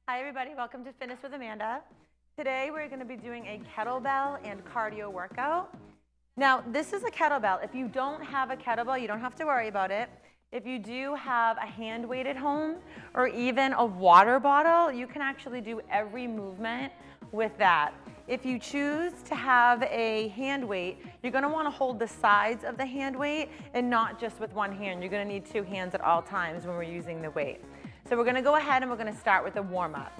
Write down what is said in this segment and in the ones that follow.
Hi everybody, welcome to Fitness with Amanda. Today we're going to be doing a kettlebell and cardio workout. Now this is a kettlebell. If you don't have a kettlebell, you don't have to worry about it. If you do have a hand weight at home or even a water bottle, you can actually do every movement with that. If you choose to have a hand weight, you're going to want to hold the sides of the hand weight and not just with one hand. You're going to need two hands at all times when we're using the weight. So we're going to go ahead and we're going to start with a warm-up.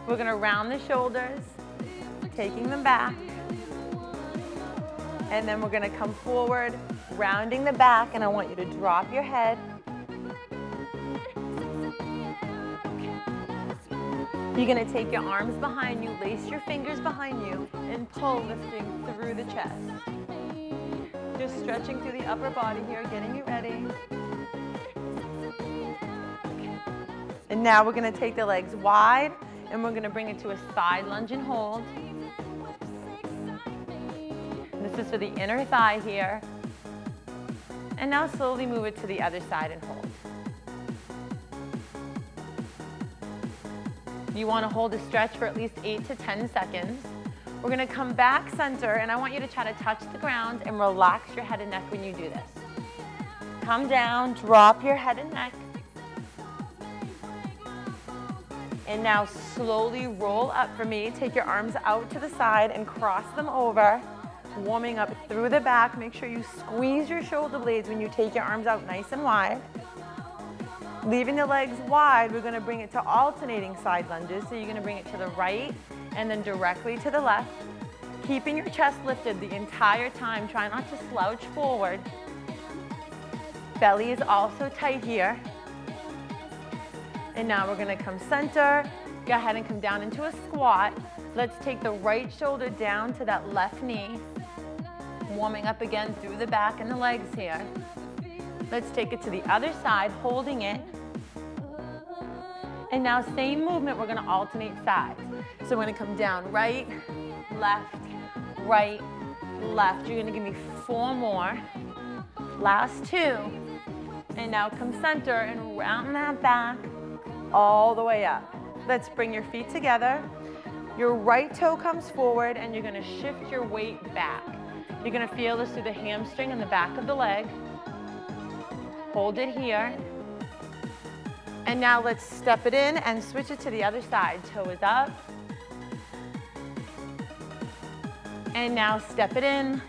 We're going to round the shoulders, taking them back. And then we're going to come forward, rounding the back, and I want you to drop your head. You're going to take your arms behind you, lace your fingers behind you, and pull, lifting through the chest. Just stretching through the upper body here, getting you ready. And now we're going to take the legs wide, and we're going to bring it to a side lunge and hold. This is for the inner thigh here. And now slowly move it to the other side and hold. You want to hold a stretch for at least 8 to 10 seconds. We're going to come back center, and I want you to try to touch the ground and relax your head and neck when you do this. Come down, drop your head and neck. And now slowly roll up for me. Take your arms out to the side and cross them over. Warming up through the back. Make sure you squeeze your shoulder blades when you take your arms out nice and wide. Leaving the legs wide, we're going to bring it to alternating side lunges. So you're going to bring it to the right and then directly to the left. Keeping your chest lifted the entire time. Try not to slouch forward. Belly is also tight here. And now we're going to come center. Go ahead and come down into a squat. Let's take the right shoulder down to that left knee. Warming up again through the back and the legs here. Let's take it to the other side, holding it. And now same movement, we're going to alternate sides. So we're going to come down right, left, right, left. You're going to give me 4 more. Last 2. And now come center and round that back all the way up. Let's bring your feet together. Your right toe comes forward and you're going to shift your weight back. You're going to feel this through the hamstring and the back of the leg. Hold it here. And now let's step it in and switch it to the other side. Toe is up. And now step it in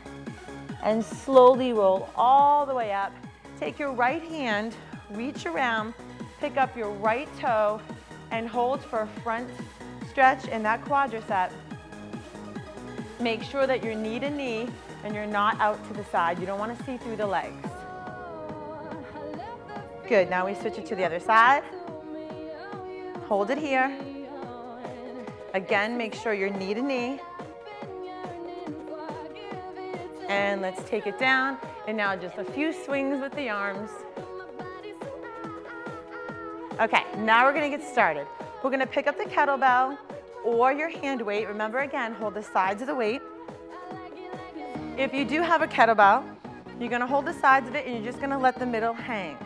and slowly roll all the way up. Take your right hand, reach around, pick up your right toe and hold for a front stretch in that quadricep. Make sure that you're knee to knee and you're not out to the side. You don't want to see through the legs. Good, now we switch it to the other side. Hold it here. Again, make sure you're knee to knee. And let's take it down. And now just a few swings with the arms. Okay, now we're going to get started. We're going to pick up the kettlebell or your hand weight. Remember again, hold the sides of the weight. If you do have a kettlebell, you're going to hold the sides of it and you're just going to let the middle hang.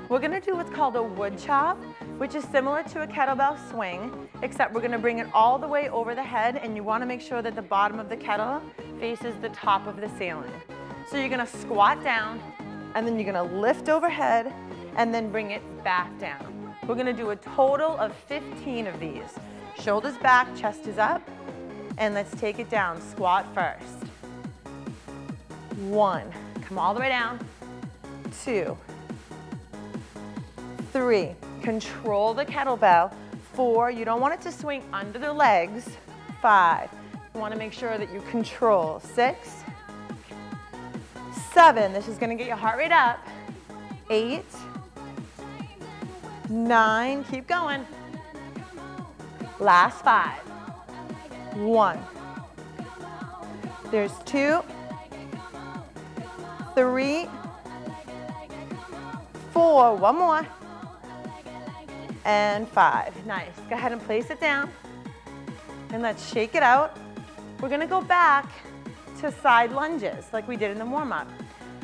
We're going to do what's called a wood chop, which is similar to a kettlebell swing, except we're going to bring it all the way over the head, and you want to make sure that the bottom of the kettle faces the top of the ceiling. So you're going to squat down, and then you're going to lift overhead, and then bring it back down. We're going to do a total of 15 of these. Shoulders back, chest is up, and let's take it down. Squat first. 1, come all the way down. 2, 3, control the kettlebell. 4, you don't want it to swing under the legs. 5, you want to make sure that you control. 6, 7, this is going to get your heart rate up. 8, 9, keep going. Last 5. 1. There's 2, 3, 4, one more. And 5. Nice. Go ahead and place it down. And let's shake it out. We're going to go back to side lunges like we did in the warm-up.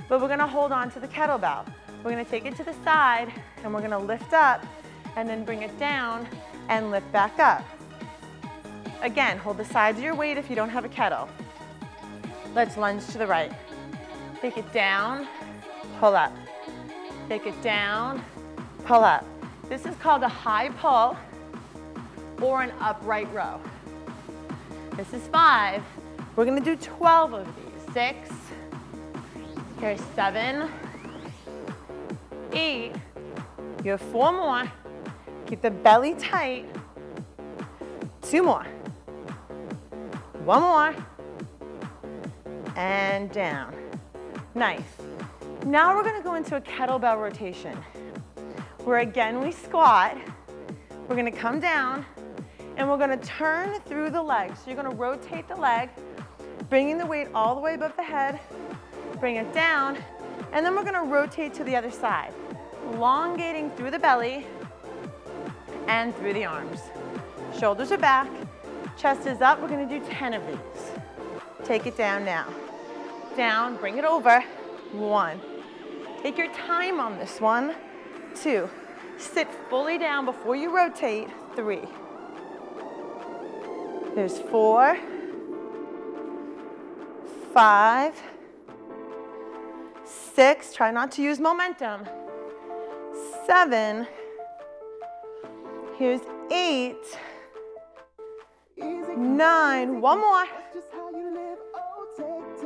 But we're going to hold on to the kettlebell. We're going to take it to the side and we're going to lift up and then bring it down and lift back up. Again, hold the sides of your weight if you don't have a kettle. Let's lunge to the right. Take it down, pull up. Take it down, pull up. This is called a high pull or an upright row. This is 5. We're gonna do 12 of these. 6, here's 7, 8, you have 4 more. Keep the belly tight. 2 more. 1 more. And down. Nice. Now we're gonna go into a kettlebell rotation, where again we squat. We're gonna come down, and we're gonna turn through the legs. So you're gonna rotate the leg, bringing the weight all the way above the head, bring it down, and then we're gonna rotate to the other side, elongating through the belly and through the arms. Shoulders are back, chest is up. We're gonna do 10 of these. Take it down now. Down, bring it over. 1. Take your time on this one. 2. Sit fully down before you rotate. 3. There's 4, 5, 6, try not to use momentum. 7, here's 8, 9, 1 more,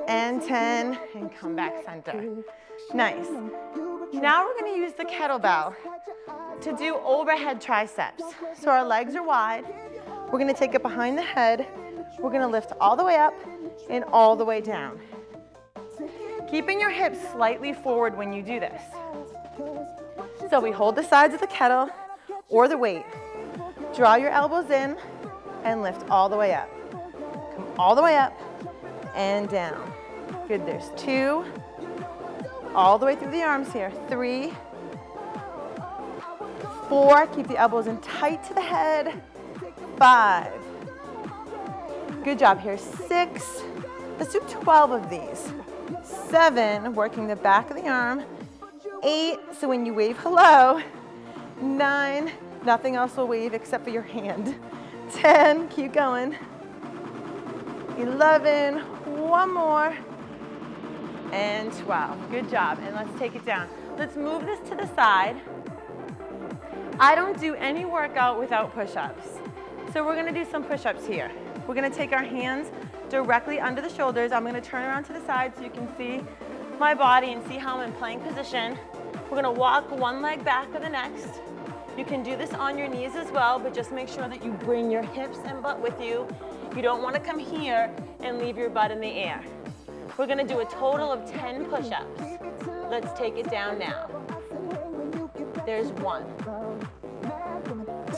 and 10, and come back center. Nice. Now we're gonna use the kettlebell to do overhead triceps. So our legs are wide. We're gonna take it behind the head. We're gonna lift all the way up and all the way down. Keeping your hips slightly forward when you do this. So we hold the sides of the kettle or the weight. Draw your elbows in and lift all the way up. Come all the way up and down. Good, there's 2. All the way through the arms here. 3, 4, keep the elbows in tight to the head. 5. Good job here. 6. Let's do 12 of these. 7, working the back of the arm. 8, so when you wave hello. 9, nothing else will wave except for your hand. 10, keep going. 11, 1 more. And 12. Good job. And let's take it down. Let's move this to the side. I don't do any workout without push-ups. So we're gonna do some push-ups here. We're gonna take our hands directly under the shoulders. I'm gonna turn around to the side so you can see my body and see how I'm in plank position. We're gonna walk one leg back to the next. You can do this on your knees as well, but just make sure that you bring your hips and butt with you. You don't wanna come here and leave your butt in the air. We're gonna do a total of 10 push-ups. Let's take it down now. There's 1,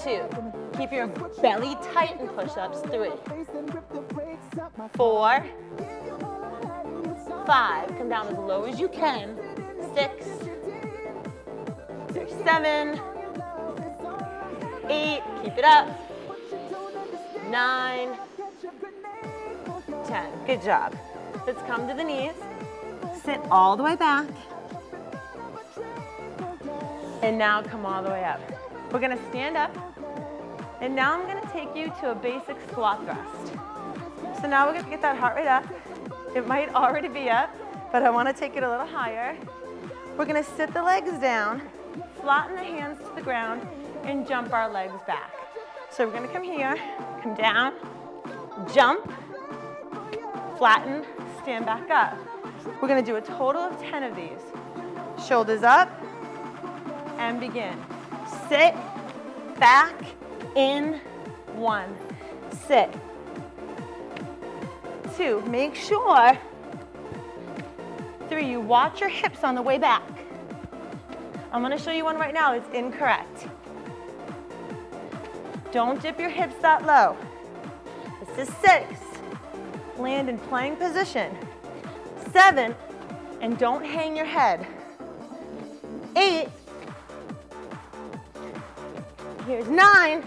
2. Keep your belly tight in push-ups. 3, 4, 5. Come down as low as you can. 6, there's 7, 8. Keep it up. 9, 10. Good job. Let's come to the knees. Sit all the way back. And now come all the way up. We're gonna stand up. And now I'm gonna take you to a basic squat thrust. So now we're gonna get that heart rate up. It might already be up, but I wanna take it a little higher. We're gonna sit the legs down, flatten the hands to the ground, and jump our legs back. So we're gonna come here, come down, jump, flatten, stand back up. We're gonna do a total of 10 of these. Shoulders up, and begin. Sit, back, in, 1. Sit. 2, make sure. 3, you watch your hips on the way back. I'm gonna show you one right now that's incorrect. Don't dip your hips that low. This is 6. Land in plank position. 7, and don't hang your head. 8, here's 9,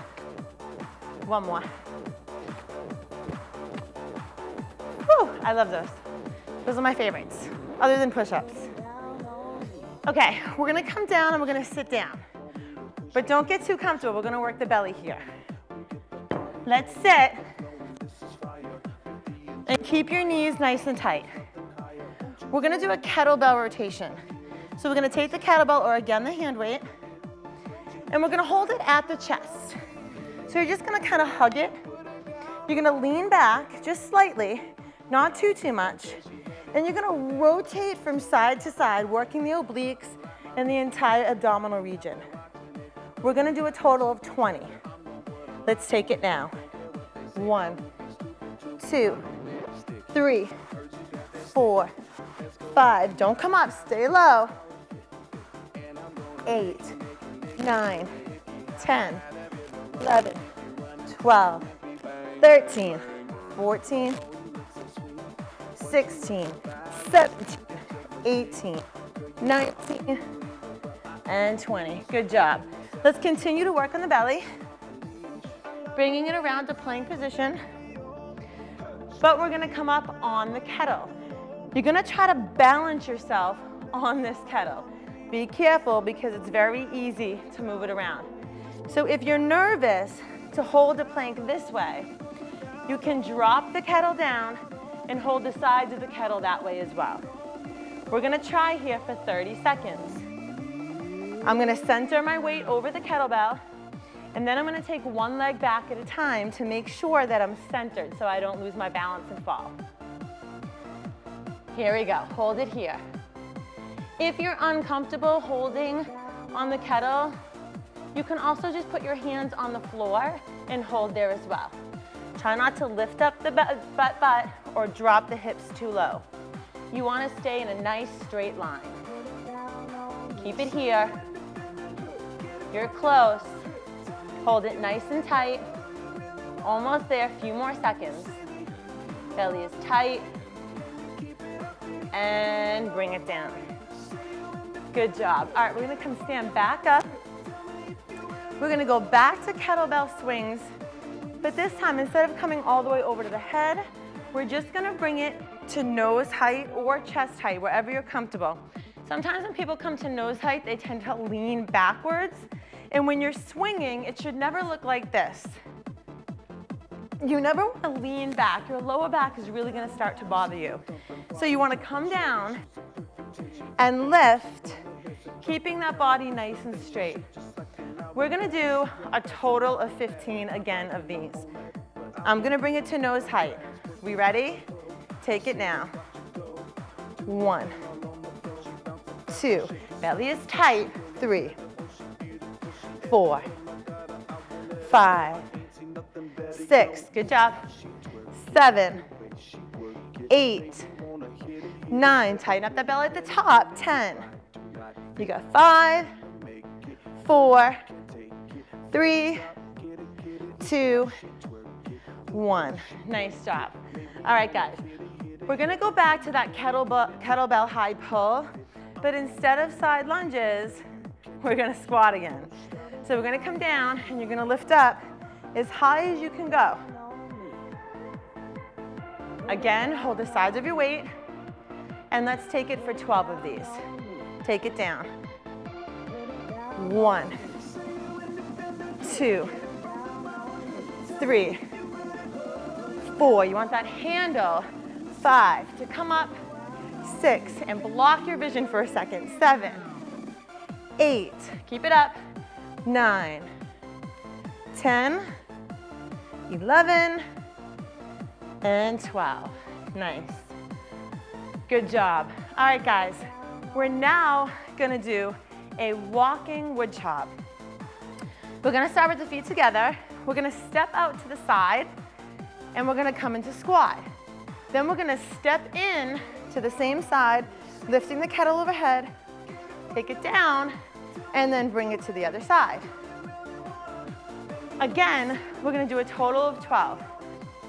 1 more. Whew, I love those. Those are my favorites, other than push-ups. Okay, we're gonna come down and we're gonna sit down. But don't get too comfortable, we're gonna work the belly here. Let's sit. And keep your knees nice and tight. We're gonna do a kettlebell rotation. So we're gonna take the kettlebell, or again, the hand weight, and we're gonna hold it at the chest. So you're just gonna kind of hug it. You're gonna lean back just slightly, not too much. And you're gonna rotate from side to side, working the obliques and the entire abdominal region. We're gonna do a total of 20. Let's take it now. 1, 2, 3, 4, 5. Don't come up, stay low. 8, 9, 10, 11, 12, 13, 14, 16, 17, 18, 19, and 20. Good job. Let's continue to work on the belly, bringing it around to plank position, but we're gonna come up on the kettle. You're gonna try to balance yourself on this kettle. Be careful because it's very easy to move it around. So if you're nervous to hold a plank this way, you can drop the kettle down and hold the sides of the kettle that way as well. We're gonna try here for 30 seconds. I'm gonna center my weight over the kettlebell, and then I'm gonna take one leg back at a time to make sure that I'm centered so I don't lose my balance and fall. Here we go, hold it here. If you're uncomfortable holding on the kettle, you can also just put your hands on the floor and hold there as well. Try not to lift up the butt or drop the hips too low. You want to stay in a nice straight line. Keep it here. You're close. Hold it nice and tight. Almost there, a few more seconds. Belly is tight. And bring it down. Good job. All right, we're gonna come stand back up. We're gonna go back to kettlebell swings, but this time, instead of coming all the way over to the head, we're just gonna bring it to nose height or chest height, wherever you're comfortable. Sometimes when people come to nose height, they tend to lean backwards, and when you're swinging, it should never look like this. You never wanna lean back. Your lower back is really gonna start to bother you. So you wanna come down and lift, keeping that body nice and straight. We're gonna do a total of 15 again of these. I'm gonna bring it to nose height. We ready? Take it now. 1, 2, belly is tight. 3, 4, 5, 6, good job. 7, 8, 9, tighten up that belly at the top. 10, you got 5, 4, 3, 2, 1. Nice job. All right, guys. We're gonna go back to that kettlebell high pull, but instead of side lunges, we're gonna squat again. So we're gonna come down and you're gonna lift up as high as you can go. Again, hold the sides of your weight, and let's take it for 12 of these. Take it down. 1, 2, 3, 4. You want that handle. 5, to come up. 6, and block your vision for a second. 7, 8, keep it up. 9, 10, 11, and 12. Nice. Good job. All right, guys. We're now gonna do a walking wood chop. We're gonna start with the feet together. We're gonna step out to the side, and we're gonna come into squat. Then we're gonna step in to the same side, lifting the kettle overhead, take it down, and then bring it to the other side. Again, we're gonna do a total of 12.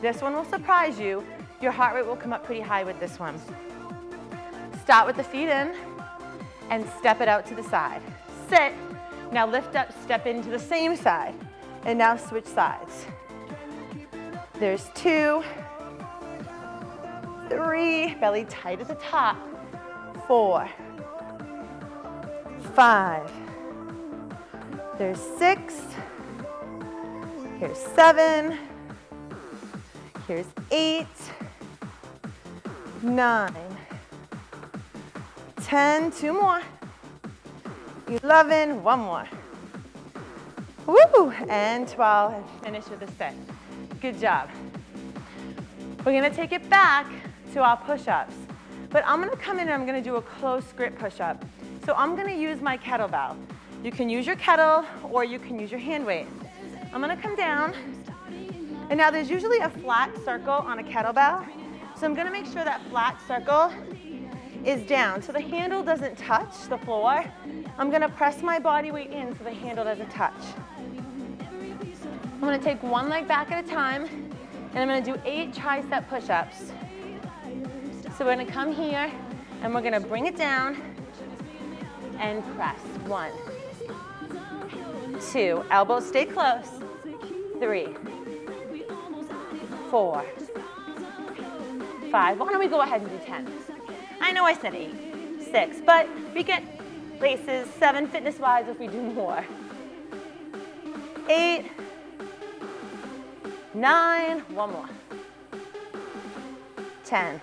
This one will surprise you. Your heart rate will come up pretty high with this one. Start with the feet in and step it out to the side. Sit, now lift up, step into the same side, and now switch sides. There's 2, 3, belly tight at the top. 4, 5, there's 6, here's 7, Here's 8, 9, 10, 2 more, 11, 1 more. Woo! And 12, and finish with a set. Good job. We're gonna take it back to our push-ups, but I'm gonna come in and I'm gonna do a close grip push-up. So I'm gonna use my kettlebell. You can use your kettle or you can use your hand weight. I'm gonna come down, and now there's usually a flat circle on a kettlebell, so I'm gonna make sure that flat circle is down so the handle doesn't touch the floor. I'm gonna press my body weight in so the handle doesn't touch. I'm gonna take one leg back at a time, and I'm gonna do 8 tricep push-ups. So we're gonna come here, and we're gonna bring it down and press. 1, 2, elbows stay close. 3, 4, 5. Why don't we go ahead and do 10? I know I said 8, 6, but we get places, 7 fitness-wise if we do more. 8, 9, 1 more. 10.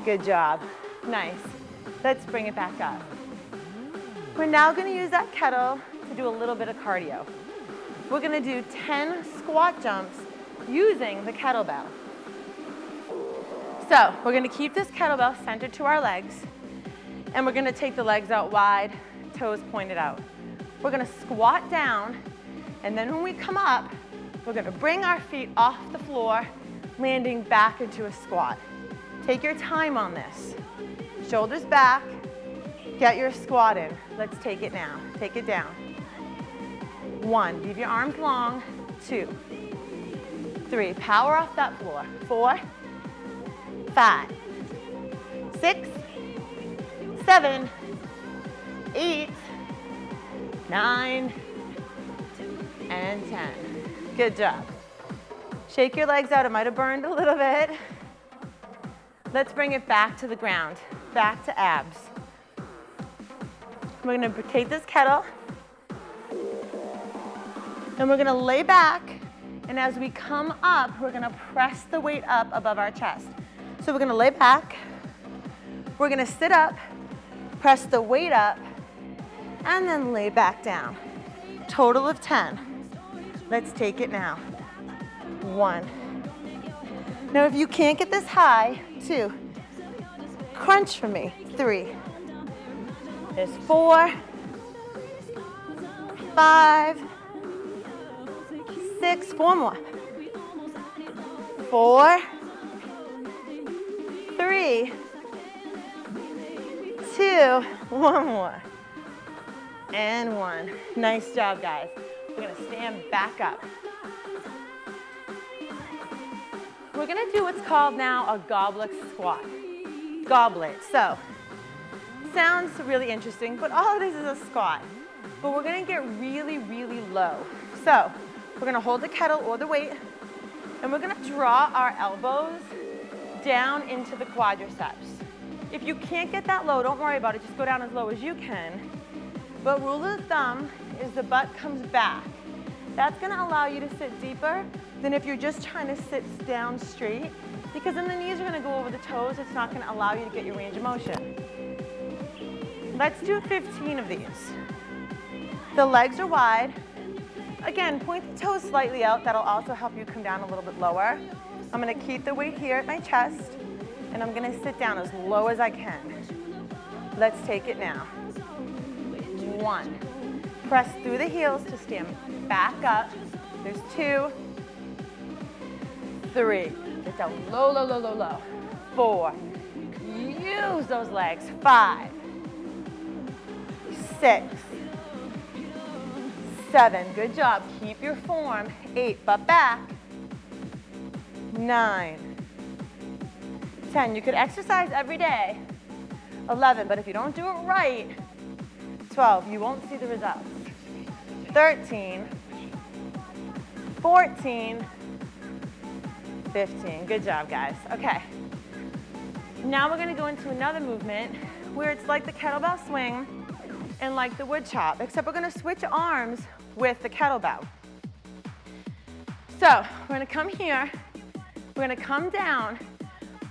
Good job. Nice. Let's bring it back up. We're now going to use that kettle to do a little bit of cardio. We're going to do 10 squat jumps using the kettlebell. So we're going to keep this kettlebell centered to our legs, and we're going to take the legs out wide, toes pointed out. We're going to squat down, and then when we come up, we're gonna bring our feet off the floor, landing back into a squat. Take your time on this. Shoulders back, get your squat in. Let's take it now. Take it down. 1, leave your arms long. 2, 3, power off that floor. 4, 5, 6, 7, 8, 9, and 10. Good job. Shake your legs out. It might have burned a little bit. Let's bring it back to the ground, back to abs. We're going to take this kettle, and we're going to lay back, and as we come up, we're going to press the weight up above our chest. So we're going to lay back, we're going to sit up, press the weight up, and then lay back down. Total of 10. Let's take it now. 1. Now if you can't get this high, 2. Crunch for me. 3. There's 4, 5, 6, 4 more. 4, 3, 2, 1 more. And 1. Nice job, guys. We're gonna stand back up. We're gonna do what's called now a goblet squat. Goblet, so, sounds really interesting, but all it is a squat. But we're gonna get really, really low. So, we're gonna hold the kettle or the weight, and we're gonna draw our elbows down into the quadriceps. If you can't get that low, don't worry about it, just go down as low as you can. But rule of thumb is the butt comes back. That's gonna allow you to sit deeper than if you're just trying to sit down straight, because then the knees are gonna go over the toes. It's not gonna allow you to get your range of motion. Let's do 15 of these. The legs are wide. Again, point the toes slightly out. That'll also help you come down a little bit lower. I'm gonna keep the weight here at my chest, and I'm gonna sit down as low as I can. Let's take it now. 1. Press through the heels to stand back up. There's 2, 3. Get down low, low, low, low, low. 4. Use those legs. 5, 6, 7. Good job. Keep your form. 8. Butt back. 9, 10. You could exercise every day. 11. But if you don't do it right, 12. You won't see the results. 13, 14, 15. Good job, guys. Okay. Now we're going to go into another movement where it's like the kettlebell swing and like the wood chop, except we're going to switch arms with the kettlebell. So we're going to come here. We're gonna come down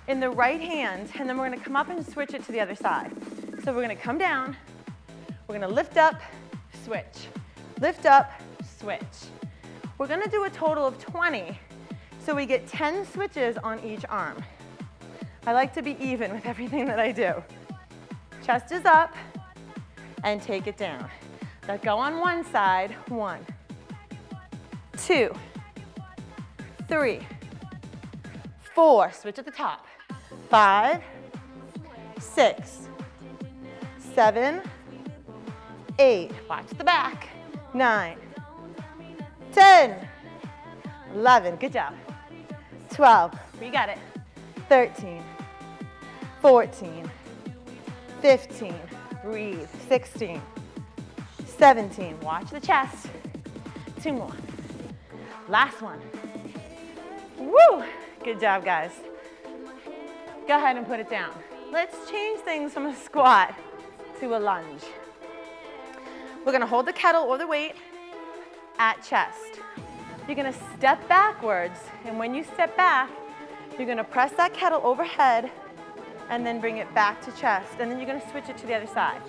in the right hand, and then we're gonna come up and switch it to the other side. So we're gonna come down, we're gonna lift up, switch. Lift up, switch. We're gonna do a total of 20, so we get 10 switches on each arm. I like to be even with everything that I do. Chest is up, and take it down. Let go on one side, 1, 2, 3, 4, switch at the top, 5, 6, 7, 8, watch the back, 9, 10, 11, good job, 12, you got it, 13, 14, 15, breathe, 16, 17, watch the chest, 2 more, last one, woo, good job guys. Go ahead and put it down. Let's change things from a squat to a lunge. We're gonna hold the kettle or the weight at chest. You're gonna step backwards, and when you step back, you're gonna press that kettle overhead and then bring it back to chest, and then you're gonna switch it to the other side.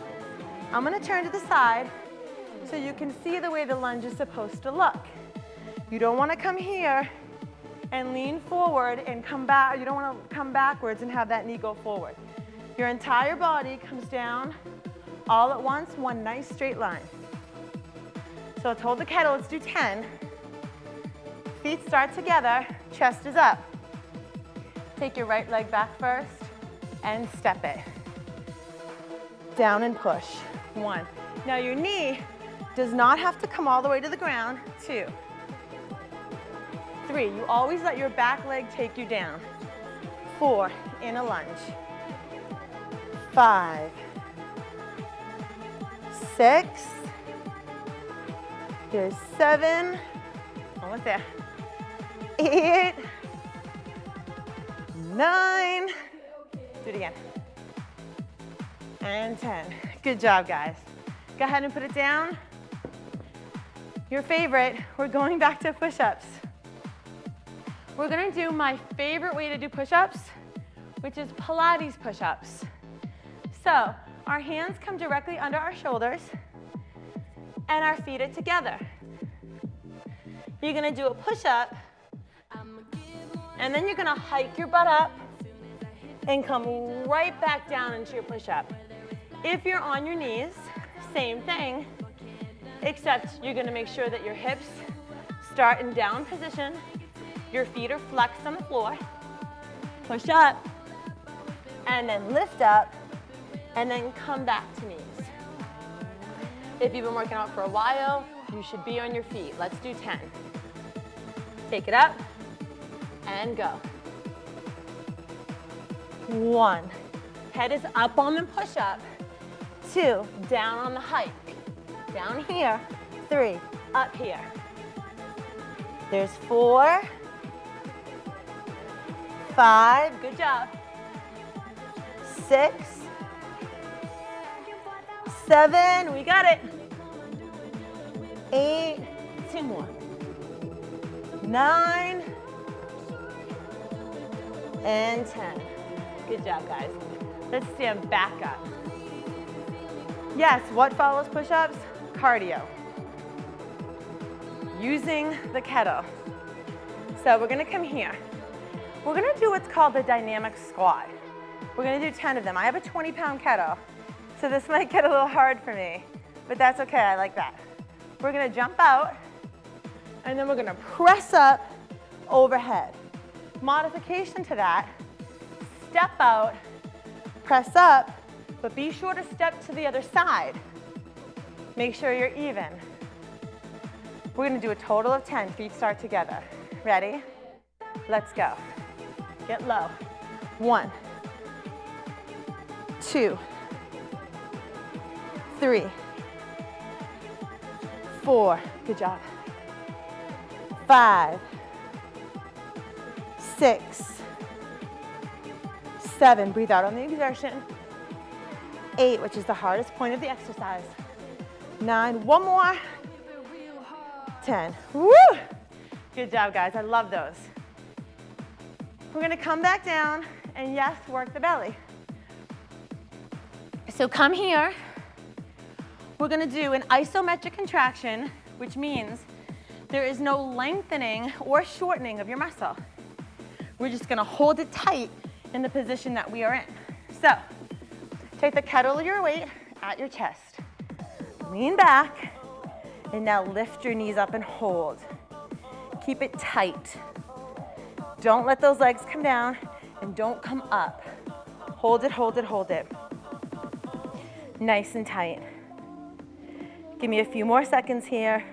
I'm gonna turn to the side so you can see the way the lunge is supposed to look. You don't wanna come here and lean forward and come back. You don't wanna come backwards and have that knee go forward. Your entire body comes down all at once, one nice straight line. So let's hold the kettle, let's do 10. Feet start together, chest is up. Take your right leg back first and step it. Down and push, 1. Now your knee does not have to come all the way to the ground, 2. 3, you always let your back leg take you down. 4, in a lunge. 5, 6, here's 7, almost there. 8, 9, do it again. And 10. Good job, guys. Go ahead and put it down. Your favorite, we're going back to push-ups. We're gonna do my favorite way to do push-ups, which is Pilates push-ups. So our hands come directly under our shoulders and our feet are together. You're gonna do a push-up, and then you're gonna hike your butt up and come right back down into your push-up. If you're on your knees, same thing, except you're gonna make sure that your hips start in down position, your feet are flexed on the floor, push up, and then lift up, and then come back to knees. If you've been working out for a while, you should be on your feet. Let's do 10. Take it up, and go. 1, head is up on the push-up. 2, down on the hike. Down here. 3, up here. There's 4, 5, good job. 6, 7, we got it. 8, 2 more. 9, and 10. Good job, guys. Let's stand back up. Yes, what follows push-ups? Cardio. Using the kettle. So we're gonna come here. We're gonna do what's called the dynamic squat. We're gonna do 10 of them. I have a 20-pound kettle, so this might get a little hard for me, but that's okay, I like that. We're gonna jump out, and then we're gonna press up overhead. Modification to that, step out, press up, but be sure to step to the other side. Make sure you're even. We're gonna do a total of 10, feet start together. Ready? Let's go. Get low. 1, 2, 3, 4, good job. 5, 6, 7, breathe out on the exertion. 8, which is the hardest point of the exercise. 9, one more. 10, woo! Good job, guys, I love those. We're gonna come back down and yes, work the belly. So come here. We're gonna do an isometric contraction, which means there is no lengthening or shortening of your muscle. We're just gonna hold it tight in the position that we are in. So, take the kettle of your weight at your chest. Lean back, and now lift your knees up and hold. Keep it tight. Don't let those legs come down, and don't come up. Hold it, hold it, hold it. Nice and tight. Give me a few more seconds here.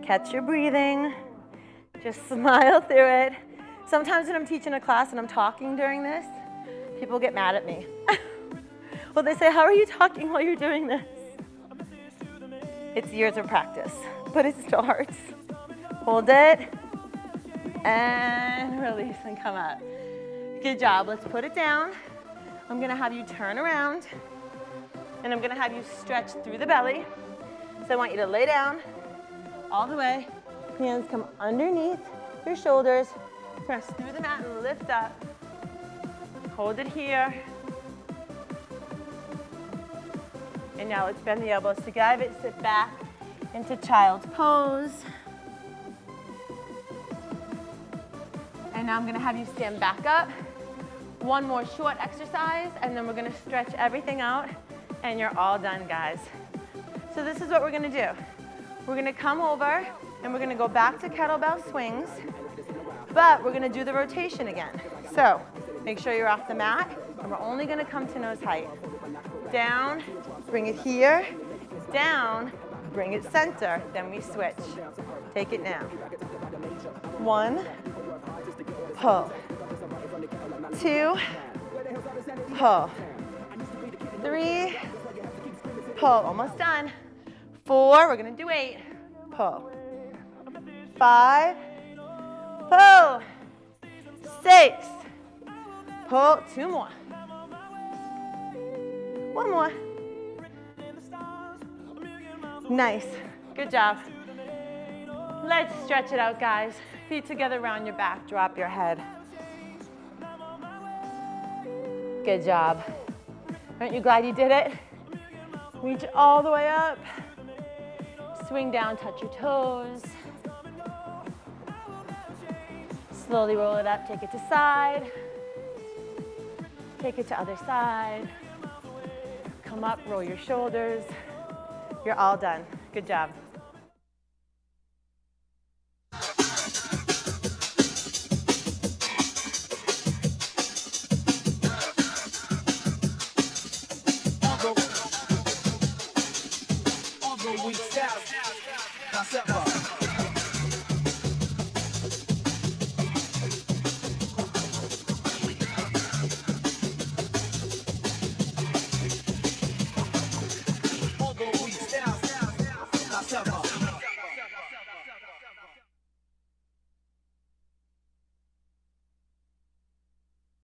Catch your breathing. Just smile through it. Sometimes when I'm teaching a class and I'm talking during this, people get mad at me. Well, they say, how are you talking while you're doing this? It's years of practice, but it still hurts. Hold it, and release and come up. Good job, let's put it down. I'm gonna have you turn around, and I'm gonna have you stretch through the belly. So I want you to lay down all the way. Hands come underneath your shoulders. Press through the mat and lift up. Hold it here. And now let's bend the elbows together. Sit back into child's pose. And now I'm gonna have you stand back up. One more short exercise, and then we're gonna stretch everything out, and you're all done, guys. So this is what we're gonna do. We're gonna come over, and we're gonna go back to kettlebell swings, but we're gonna do the rotation again. So make sure you're off the mat, and we're only gonna come to nose height. Down, bring it here, down, bring it center, then we switch. Take it now. 1, pull. 2, pull. 3, pull, almost done. 4, we're gonna do 8, pull. 5, pull. 6, pull, 2 more. 1 more. Nice, good job. Let's stretch it out, guys. Feet together around your back, drop your head. Good job. Aren't you glad you did it? Reach all the way up. Swing down, touch your toes. Slowly roll it up, take it to side. Take it to other side. Come up, roll your shoulders. You're all done. Good job.